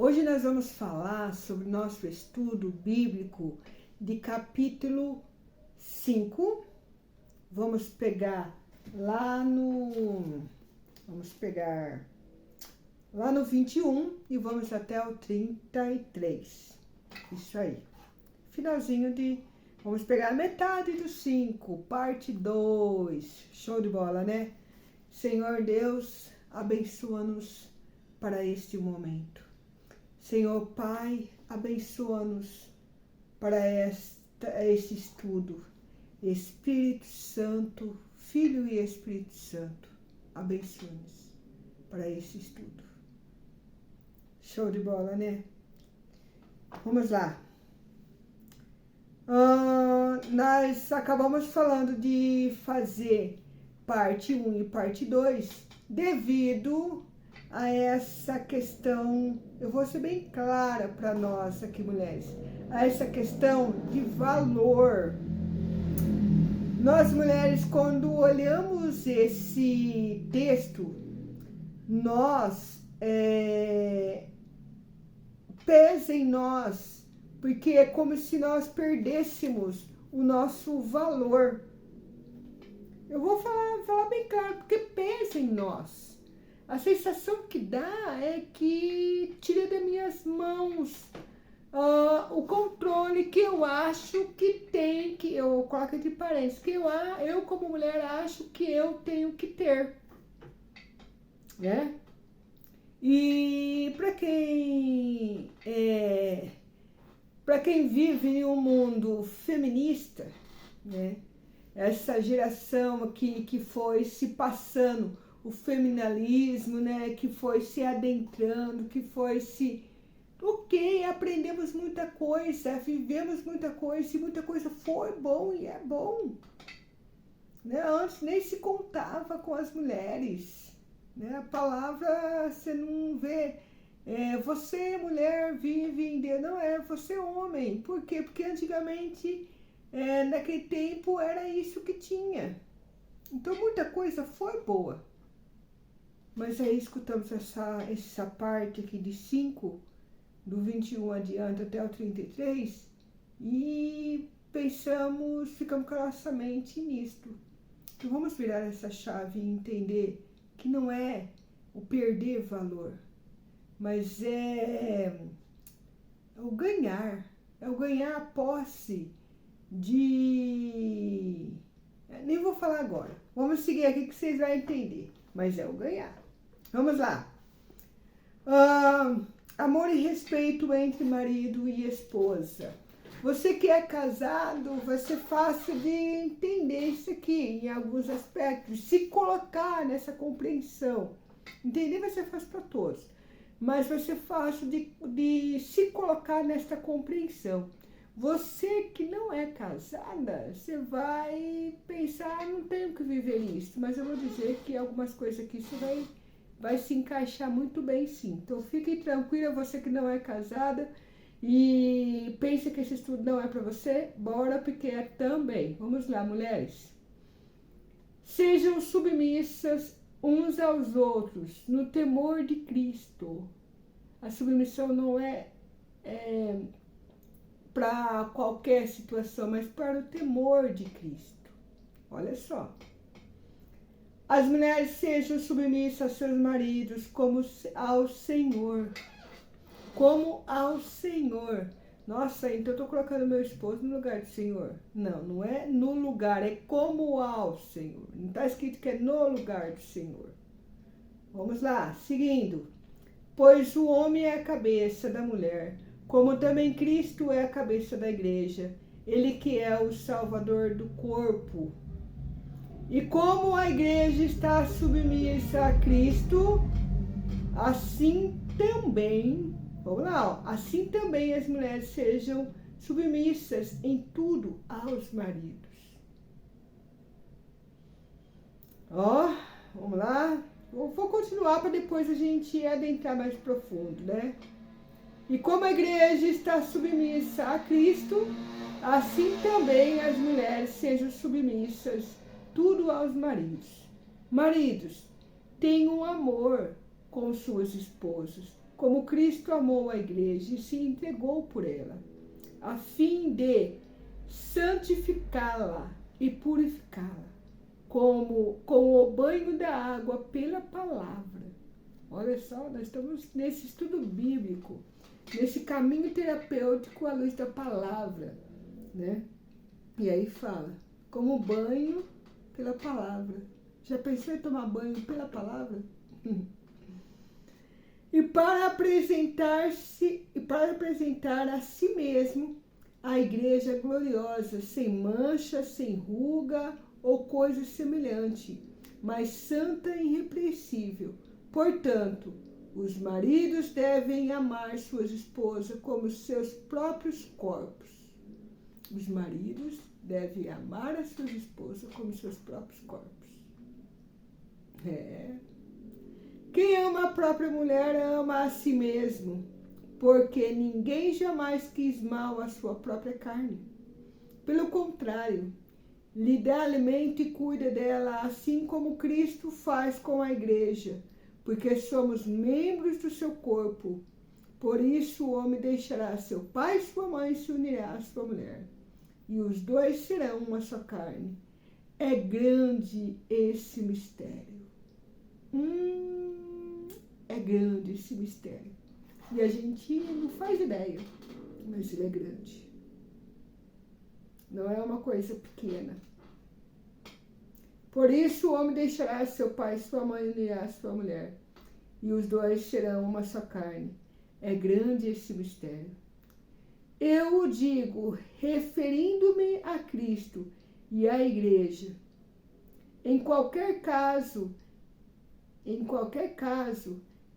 Hoje nós vamos falar sobre o nosso estudo bíblico de capítulo 5. Vamos pegar lá no 21 e vamos até o 33. Isso aí. Finalzinho vamos pegar a metade do 5, parte 2. Show de bola, né? Senhor Deus, abençoa-nos para este momento. Senhor Pai, abençoa-nos para este estudo. Espírito Santo, Filho e Espírito Santo, abençoa-nos para este estudo. Show de bola, né? Vamos lá. Nós acabamos falando de fazer parte 1 e parte 2 devido a essa questão, eu vou ser bem clara para nós aqui, mulheres, a essa questão de valor. Nós, mulheres, quando olhamos esse texto, nós, pesa em nós, porque é como se nós perdêssemos o nosso valor. Eu vou falar bem claro, porque pesa em nós. A sensação que dá é que tira das minhas mãos o controle que eu acho que tem, que eu coloco entre parênteses, que eu como mulher acho que eu tenho que ter, né? E para quem vive em um mundo feminista, né? Essa geração que foi se passando o feminalismo, né, que foi se adentrando, que foi se... Ok, aprendemos muita coisa, vivemos muita coisa, e muita coisa foi bom e é bom. Né? Antes nem se contava com as mulheres. Né? A palavra você não vê. Você, mulher, vive em Deus. Não, você, homem. Por quê? Porque antigamente, naquele tempo, era isso que tinha. Então, muita coisa foi boa. Mas aí escutamos essa parte aqui de 5, do 21 adiante até o 33, e ficamos com a nossa mente nisto. Então vamos virar essa chave e entender que não é o perder valor, mas é o ganhar a posse de... Nem vou falar agora, vamos seguir aqui que vocês vão entender, mas é o ganhar. Vamos lá. Amor e respeito entre marido e esposa. Você que é casado, vai ser fácil de entender isso aqui, em alguns aspectos, se colocar nessa compreensão. Entender vai ser fácil para todos, mas vai ser fácil de se colocar nessa compreensão. Você que não é casada, você vai pensar, não tenho que viver isso, mas eu vou dizer que algumas coisas aqui você vai se encaixar muito bem, sim. Então, fique tranquila, você que não é casada e pensa que esse estudo não é para você, bora, porque é também. Vamos lá, mulheres. Sejam submissas uns aos outros, no temor de Cristo. A submissão não é para qualquer situação, mas para o temor de Cristo. Olha só. As mulheres sejam submissas aos seus maridos como ao Senhor. Como ao Senhor. Nossa, então eu estou colocando meu esposo no lugar do Senhor. Não, não é no lugar, é como ao Senhor. Não está escrito que é no lugar do Senhor. Vamos lá, seguindo. Pois o homem é a cabeça da mulher, como também Cristo é a cabeça da igreja. Ele que é o Salvador do corpo. E como a igreja está submissa a Cristo, assim também, vamos lá, assim também as mulheres sejam submissas em tudo aos maridos. Vamos lá. Vou continuar para depois a gente adentrar mais profundo, né? E como a igreja está submissa a Cristo, assim também as mulheres sejam submissas tudo aos maridos. Maridos, tenham amor com suas esposas, como Cristo amou a igreja e se entregou por ela, a fim de santificá-la e purificá-la, com o banho da água pela palavra. Olha só, nós estamos nesse estudo bíblico, nesse caminho terapêutico à luz da palavra, né? E aí fala, como banho pela palavra. Já pensou em tomar banho pela palavra? E para apresentar a si mesmo a igreja gloriosa, sem mancha, sem ruga ou coisa semelhante, mas santa e irrepreensível. Portanto, os maridos devem amar suas esposas como seus próprios corpos. Os maridos devem amar as suas esposas como seus próprios corpos. Quem ama a própria mulher ama a si mesmo, porque ninguém jamais quis mal à sua própria carne. Pelo contrário, lhe dá alimento e cuida dela, assim como Cristo faz com a igreja, porque somos membros do seu corpo. Por isso o homem deixará seu pai e sua mãe e se unirá à sua mulher, e os dois serão uma só carne. É grande esse mistério. É grande esse mistério. E a gente não faz ideia, mas ele é grande. Não é uma coisa pequena. Por isso o homem deixará seu pai e sua mãe e unirá a sua mulher, e os dois serão uma só carne. É grande esse mistério. Eu o digo, referindo-me a Cristo e à igreja. Em qualquer caso,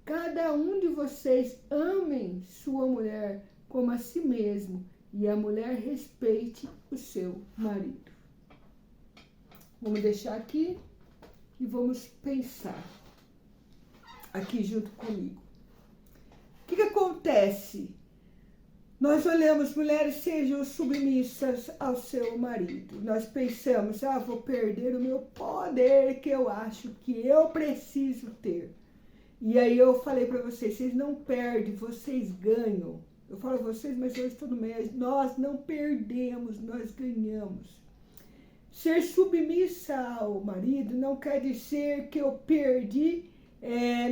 cada um de vocês amem sua mulher como a si mesmo, e a mulher respeite o seu marido. Vamos deixar aqui e vamos pensar aqui junto comigo. O que acontece? Nós olhamos, mulheres sejam submissas ao seu marido. Nós pensamos, vou perder o meu poder que eu acho que eu preciso ter. E aí eu falei para vocês, vocês não perdem, vocês ganham. Eu falo vocês, mas eu estou no meio. Nós não perdemos, nós ganhamos. Ser submissa ao marido não quer dizer que eu perdi,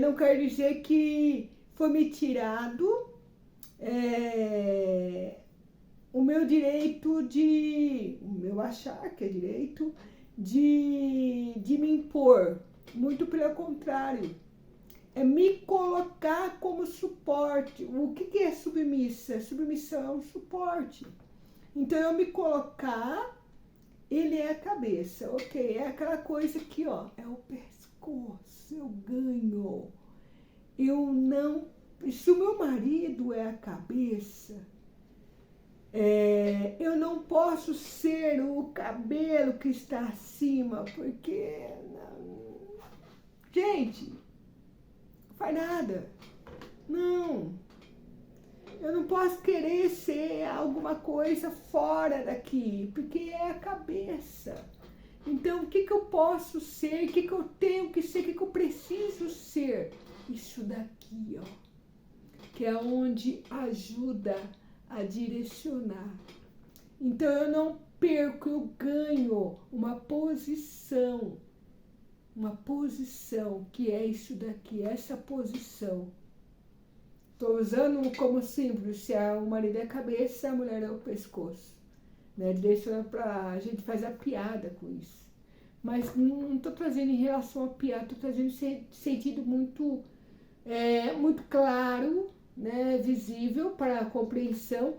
não quer dizer que foi me tirado o meu direito o meu achar que é direito de me impor. Muito pelo contrário. É me colocar como suporte. O que é submissa? Submissão é um suporte. Então, eu me colocar, ele é a cabeça, ok? É aquela coisa que, é o pescoço, eu ganho. Eu não... Se o meu marido é a cabeça, eu não posso ser o cabelo que está acima, porque... Gente... faz nada. Não. Eu não posso querer ser alguma coisa fora daqui, porque é a cabeça. Então, o que eu posso ser? O que eu tenho que ser? O que eu preciso ser? Isso daqui, que é onde ajuda a direcionar. Então, eu não perco, eu ganho uma posição que é isso daqui, essa posição. Estou usando como simples, se o marido é a cabeça, a mulher é o pescoço. Né? A gente faz a piada com isso. Mas não estou trazendo em relação a piada, estou trazendo sentido muito, muito claro, né? Visível para a compreensão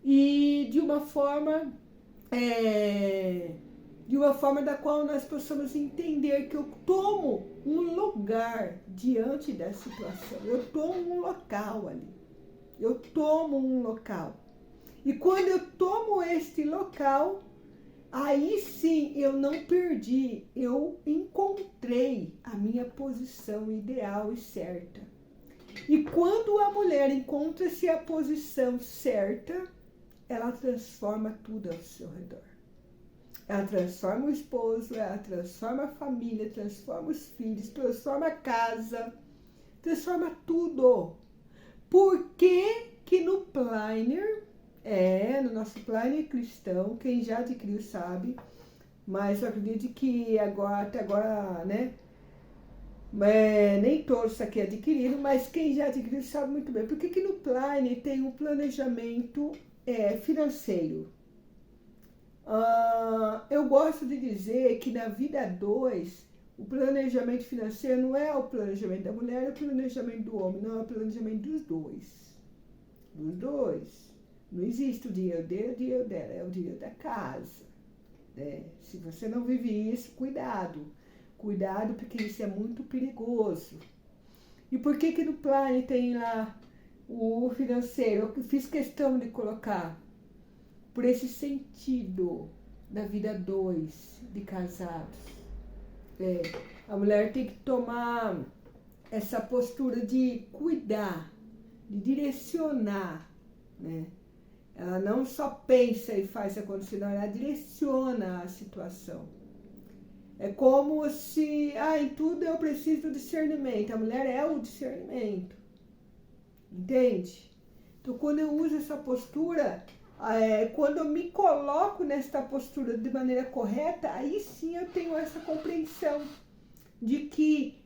e de uma forma da qual nós possamos entender que eu tomo um lugar diante da situação. Eu tomo um local ali. Eu tomo um local. E quando eu tomo este local, aí sim eu não perdi, eu encontrei a minha posição ideal e certa. E quando a mulher encontra-se a posição certa, ela transforma tudo ao seu redor. Ela transforma o esposo, ela transforma a família, transforma os filhos, transforma a casa, transforma tudo. Por que que no Planner, no nosso Planner cristão, quem já adquiriu sabe, mas eu acredito que agora, até agora, né, nem todos aqui adquiriram, mas quem já adquiriu sabe muito bem. Por que que no Planner tem um planejamento financeiro? Eu gosto de dizer que na vida 2, o planejamento financeiro não é o planejamento da mulher, é o planejamento do homem, não é o planejamento dos dois. Dos dois. Não existe o dinheiro dele, o dinheiro dela, é o dinheiro da casa. Se você não vive isso, cuidado. Cuidado, porque isso é muito perigoso. E por que que no Planner tem lá o financeiro? Eu fiz questão de colocar por esse sentido da vida 2 de casados. A mulher tem que tomar essa postura de cuidar, de direcionar, né? Ela não só pensa e faz acontecer, não, ela direciona a situação. É como se, em tudo eu preciso do discernimento. A mulher é o discernimento. Entende? Então, quando eu uso essa postura, quando eu me coloco nesta postura de maneira correta, aí sim eu tenho essa compreensão de que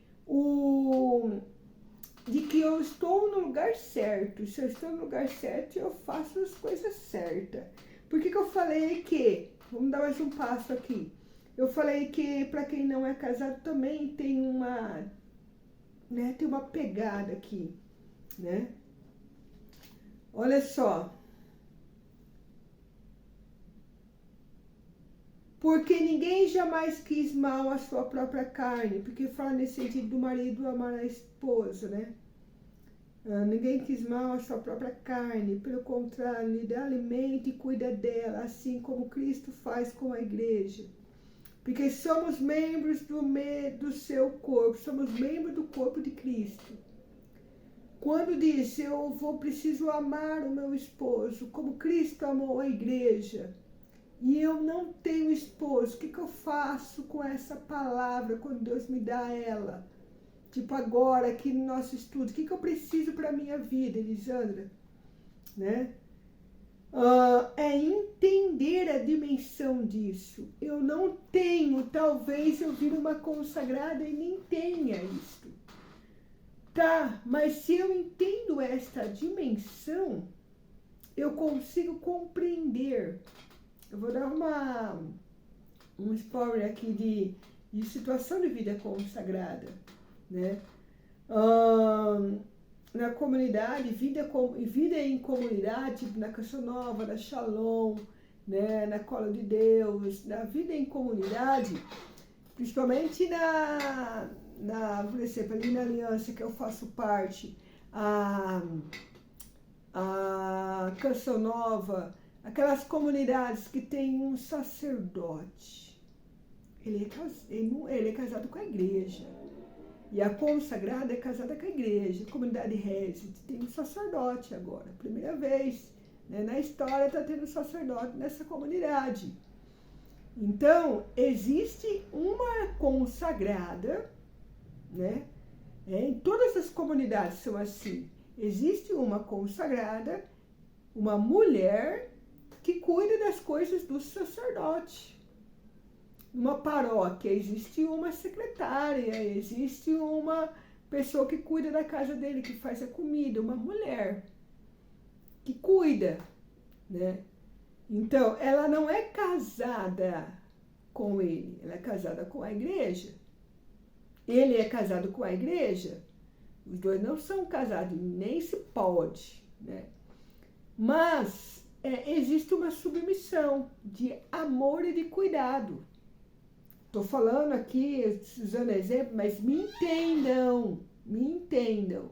eu estou no lugar certo. Se eu estou no lugar certo, eu faço as coisas certas. Por que que eu falei que... Vamos dar mais um passo aqui. Eu falei que para quem não é casado também tem uma pegada aqui, né? Olha só. Porque ninguém jamais quis mal à sua própria carne, porque fala nesse sentido do marido amar a esposa, né? Ninguém quis mal à sua própria carne, pelo contrário, lhe dá alimento e cuida dela, assim como Cristo faz com a igreja. Porque somos membros do seu corpo, somos membros do corpo de Cristo. Quando diz, preciso amar o meu esposo, como Cristo amou a igreja, e eu não tenho esposo, o que eu faço com essa palavra quando Deus me dá ela? Tipo agora, aqui no nosso estudo, o que eu preciso para a minha vida, Elisandra? Né? É entender a dimensão disso. Eu não tenho, talvez eu vire uma consagrada e nem tenha isto. Tá, mas se eu entendo esta dimensão, eu consigo compreender. Eu vou dar um spoiler aqui de situação de vida consagrada, né? Na comunidade, vida em comunidade, na Canção Nova, na Shalom, né, na Cola de Deus, na vida em comunidade, principalmente por exemplo, ali na Aliança que eu faço parte, a Canção Nova, aquelas comunidades que tem um sacerdote, ele é casado com a igreja. E a consagrada é casada com a igreja, a comunidade Resident, tem um sacerdote agora, primeira vez, né? Na história está tendo um sacerdote nessa comunidade. Então, existe uma consagrada, né? Em todas as comunidades são assim, existe uma consagrada, uma mulher que cuida das coisas do sacerdote. Numa paróquia existe uma secretária, existe uma pessoa que cuida da casa dele, que faz a comida, uma mulher que cuida, né? Então, ela não é casada com ele, ela é casada com a igreja. Ele é casado com a igreja, os dois não são casados, nem se pode, né? Mas existe uma submissão de amor e de cuidado. Estou falando aqui, usando exemplo, mas me entendam.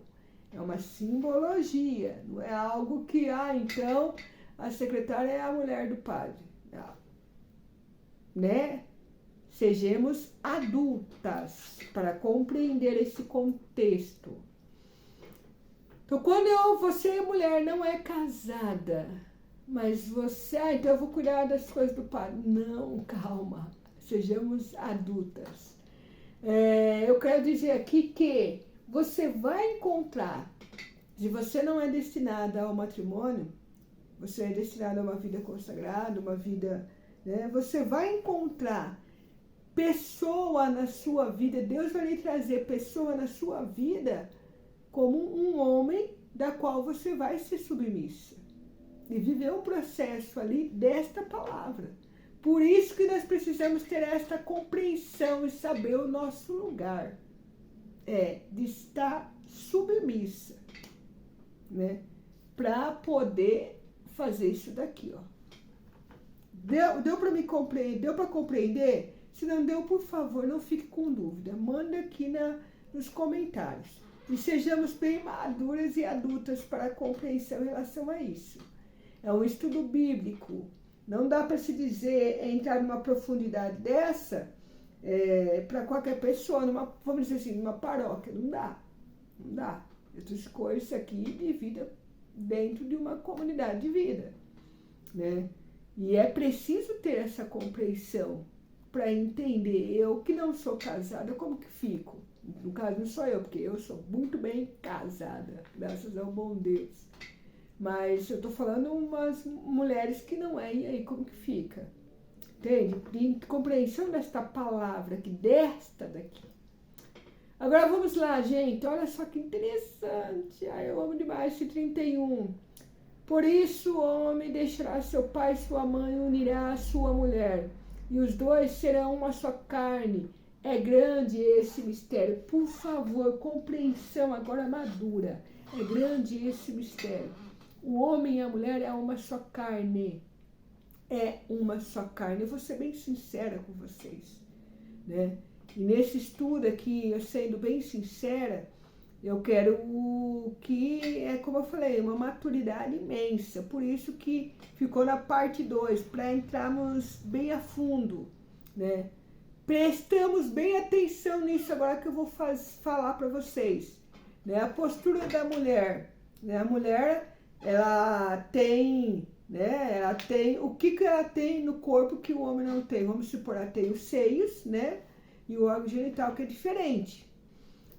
É uma simbologia, não é algo que, então, a secretária é a mulher do padre. Não. Né? Sejamos adultas para compreender esse contexto. Então, quando você, mulher, não é casada, mas você, então eu vou cuidar das coisas do padre. Não, calma. Sejamos adultas. Eu quero dizer aqui que você vai encontrar Se você não é destinada ao matrimônio, você é destinado a uma vida consagrada, uma vida, né? Você vai encontrar pessoa na sua vida, Deus vai lhe trazer pessoa na sua vida como um homem da qual você vai ser submissa. E viver um processo ali desta palavra. Por isso que nós precisamos ter esta compreensão e saber o nosso lugar. De estar submissa, né? Para poder fazer isso daqui, ó. Deu para me compreender? Deu para compreender? Se não deu, por favor, não fique com dúvida. Manda aqui nos comentários. E sejamos bem maduras e adultas para a compreensão em relação a isso. É um estudo bíblico. Não dá para se dizer, entrar numa profundidade dessa para qualquer pessoa, vamos dizer assim, numa paróquia. Não dá. Não dá. Eu escolho isso aqui de vida dentro de uma comunidade de vida, né? E é preciso ter essa compreensão para entender. Eu que não sou casada, como que fico? No caso, não sou eu, porque eu sou muito bem casada, graças ao bom Deus. Mas eu tô falando umas mulheres que não é, e aí como que fica? Entende? De compreensão desta palavra aqui, desta daqui. Agora vamos lá, gente, olha só que interessante. Ai, eu amo demais esse 31. Por isso o homem deixará seu pai e sua mãe, unirá a sua mulher, e os dois serão uma só carne. É grande esse mistério. Por favor, compreensão agora madura. É grande esse mistério. O homem e a mulher é uma só carne. É uma só carne. Eu vou ser bem sincera com vocês, né? E nesse estudo aqui, eu sendo bem sincera, eu quero que, como eu falei, uma maturidade imensa. Por isso que ficou na parte 2, para entrarmos bem a fundo, né? Prestamos bem atenção nisso agora que eu vou falar para vocês, né? A postura da mulher, né? A mulher, ela tem, né? Ela tem, o que ela tem no corpo que o homem não tem? Vamos supor, ela tem os seios, né? E o órgão genital, que é diferente.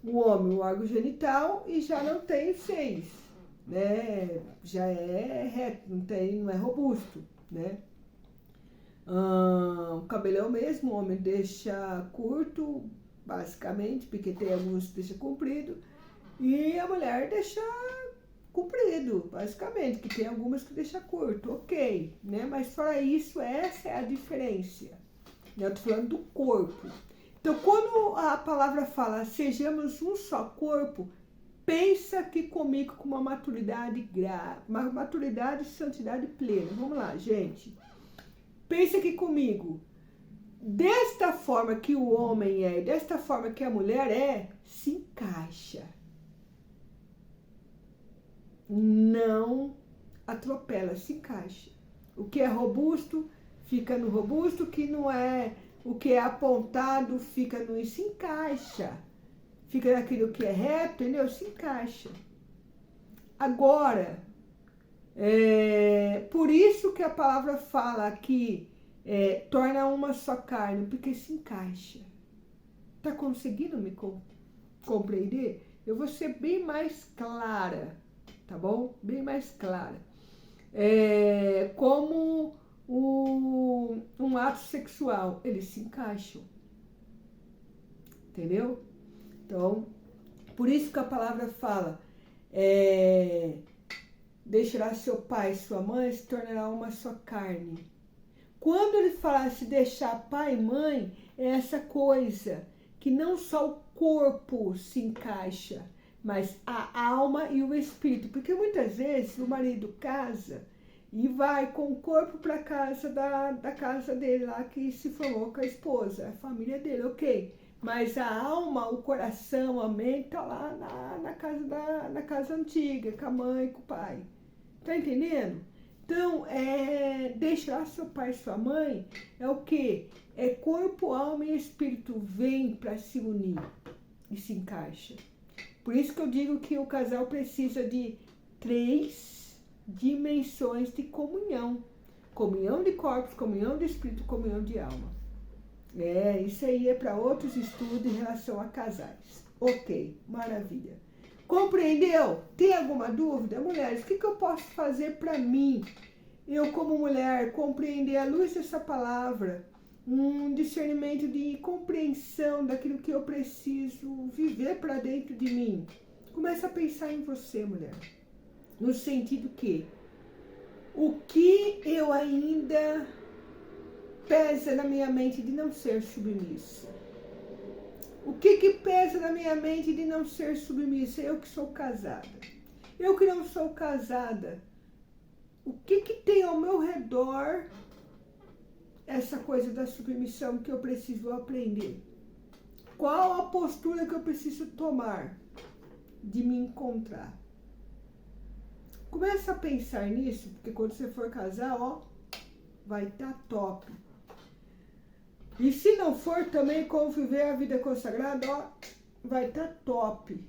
O homem, o órgão genital, e já não tem os seios, né? Já é reto, não é robusto, né? O cabelo é o mesmo, o homem deixa curto, basicamente, porque tem alguns que deixa comprido, e a mulher deixa comprido, basicamente, que tem algumas que deixa curto, ok, né? Mas fora isso, essa é a diferença. Eu tô falando do corpo. Então, quando a palavra fala, sejamos um só corpo, pensa aqui comigo com uma maturidade e santidade plena. Vamos lá, gente. Pensa aqui comigo. Desta forma que o homem é, desta forma que a mulher é, se encaixa. Não atropela, se encaixa. O que é robusto, fica no robusto, o que não é, o que é apontado, fica no... se encaixa. Fica naquilo que é reto, entendeu? Se encaixa. Agora, por isso que a palavra fala que torna uma só carne, porque se encaixa. Tá conseguindo me compreender? Eu vou ser bem mais clara, tá bom? Bem mais clara. Como um ato sexual, eles se encaixam. Entendeu? Então, por isso que a palavra fala, deixará seu pai e sua mãe, se tornará uma só carne. Quando ele fala se deixar pai e mãe, é essa coisa, que não só o corpo se encaixa, mas a alma e o espírito. Porque muitas vezes o marido casa e vai com o corpo para casa da casa dele lá, que se formou com a esposa, a família dele, ok. Mas a alma, o coração, a mente tá lá na casa antiga, com a mãe, com o pai. Tá entendendo? Então, deixar seu pai e sua mãe é o quê? É corpo, alma e espírito vem para se unir e se encaixa. Por isso que eu digo que o casal precisa de 3 dimensões de comunhão. Comunhão de corpos, comunhão de espírito, comunhão de alma. Isso aí é para outros estudos em relação a casais. Ok, maravilha. Compreendeu? Tem alguma dúvida? Mulheres, o que eu posso fazer para mim? Eu, como mulher, compreender à luz dessa palavra, um discernimento de compreensão daquilo que eu preciso viver para dentro de mim. Começa a pensar em você, mulher. No sentido que o que eu ainda pesa na minha mente de não ser submissa? O que pesa na minha mente de não ser submissa? Eu que sou casada. Eu que não sou casada. O que tem ao meu redor essa coisa da submissão que eu preciso aprender? Qual a postura que eu preciso tomar de me encontrar? Começa a pensar nisso, porque quando você for casar, ó, vai estar top. E se não for também conviver a vida consagrada, ó, vai estar top.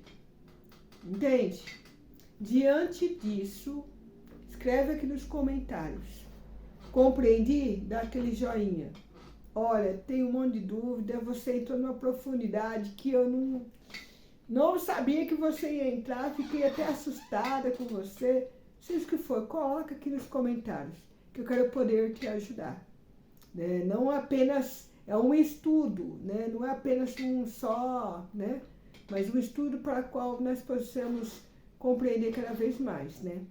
Entende? Diante disso, escreve aqui nos comentários. Compreendi? Dá aquele joinha. Olha, tem um monte de dúvida, você entrou numa profundidade que eu não sabia que você ia entrar, fiquei até assustada com você. Seja o que for, coloca aqui nos comentários, que eu quero poder te ajudar. Né? Não apenas, é um estudo, né? Não é apenas um só, né? Mas um estudo para o qual nós possamos compreender cada vez mais, né?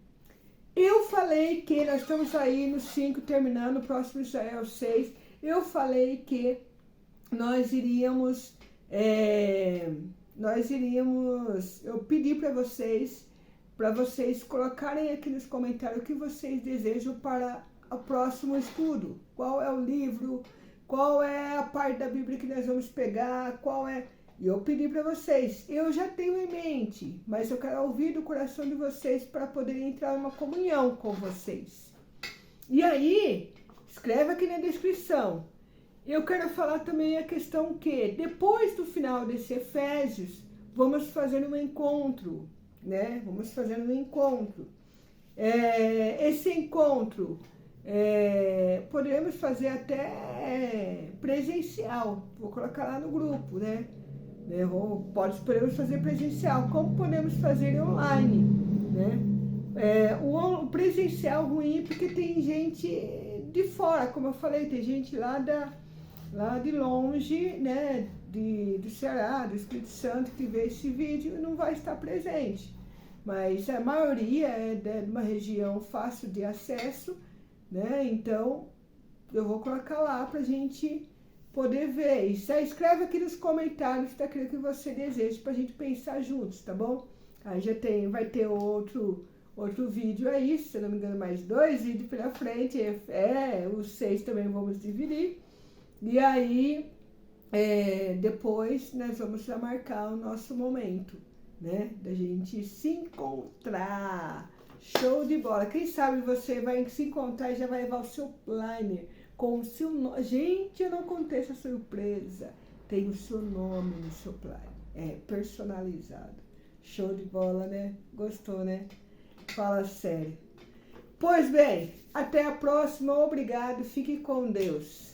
Eu falei que nós estamos aí no 5, terminando, o próximo já é o 6. Eu falei que nós iríamos, eu pedi para vocês colocarem aqui nos comentários o que vocês desejam para o próximo estudo. Qual é o livro, qual é a parte da Bíblia que nós vamos pegar, E eu pedi para vocês, eu já tenho em mente, mas eu quero ouvir do coração de vocês para poder entrar em uma comunhão com vocês. E aí, escreve aqui na descrição. Eu quero falar também a questão que, depois do final desse Efésios, vamos fazer um encontro, né? Vamos fazer um encontro. Esse encontro, poderemos fazer até presencial. Vou colocar lá no grupo, né? Podemos fazer presencial, como podemos fazer online, né? O presencial ruim porque tem gente de fora, como eu falei, tem gente lá de longe, né? Do Ceará, do Espírito Santo, que vê esse vídeo e não vai estar presente. Mas a maioria é de uma região fácil de acesso, né? Então, eu vou colocar lá pra gente poder ver. E escreve aqui nos comentários daquilo que você deseja pra gente pensar juntos, tá bom? Aí vai ter outro vídeo aí, se eu não me engano, mais 2 vídeos pela frente. Os 6 também vamos dividir. E aí, depois nós vamos já marcar o nosso momento, né? Da gente se encontrar. Show de bola. Quem sabe você vai se encontrar e já vai levar o seu planner com o seu nome. Gente, eu não contei essa surpresa. Tem o seu nome no seu planner. Personalizado. Show de bola, né? Gostou, né? Fala sério. Pois bem, até a próxima. Obrigado. Fique com Deus.